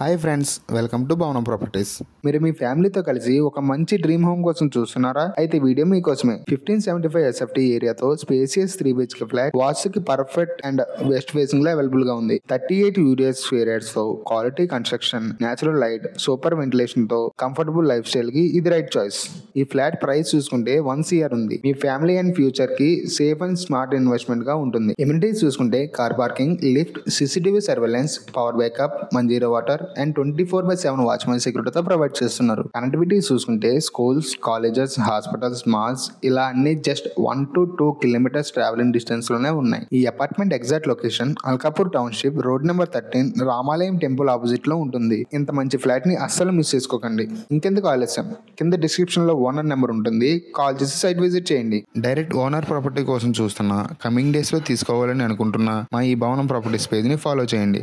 Hi friends, welcome to భవనం properties. మీరు మీ ఫ్యామిలీతో కలిసి ఒక మంచి డ్రీమ్ హోమ్ కోసం చూస్తున్నారా? అయితే వీడియో మీకోసమే. 1575 ఎస్ఎఫ్టీ ఏరియాతో స్పేసియస్ 3 BHK ఫ్లాట్ వాస్తుకి పర్ఫెక్ట్ అండ్ వెస్ట్ ఫేసింగ్ లో అవైలబుల్ గా ఉంది. 38 యూడిఎస్ స్క్వేర్ యార్డ్స్ తో quality construction, natural light, super ventilation తో కంఫర్టబుల్ లైఫ్ స్టైల్ కి ఇది రైట్ చాయిస్. ఈ ఫ్లాట్ ప్రైస్ చూసుకుంటే 1 CR ఉంది. మీ ఫ్యామిలీ అండ్ ఫ్యూచర్ కి సేఫ్ అండ్ స్మార్ట్ ఇన్వెస్ట్మెంట్ గా ఉంటుంది. ఎమ్యూనిటీస్ చూసుకుంటే car parking, lift, CCTV surveillance, power backup, Manjira water and 24/7 watchman సెక్యూరిటీతో provide చేస్తున్నారు. కనెక్టివిటీ చూసుకుంటే స్కూల్స్, కాలేజెస్, హాస్పిటల్స్, మాల్స్ ఇలా అన్ని just 1 to 2 kilometers travelling distance లోనే ఉన్నాయి. ఈ apartment exact location Alkapur township, road number 13, రామాలయం టెంపుల్ ఆపోజిట్ లో ఉంటుంది. ఇంత మంచి ఫ్లాట్ ని అస్సలు మిస్ చేసుకోకండి. ఇంకెందుకు ఆలస్యం, కింద డిస్క్రిప్షన్ లో ఓనర్ నెంబర్ ఉంటుంది, కాల్ చేసి సైట్ విజిట్ చేయండి. డైరెక్ట్ ఓనర్ ప్రాపర్టీ కోసం చూస్తున్నా, కమింగ్ డేస్ లో తీసుకోవాలని అనుకుంటున్నా, మా ఈ భవనం ప్రాపర్టీస్ పేజ్ ని ఫాలో చేయండి.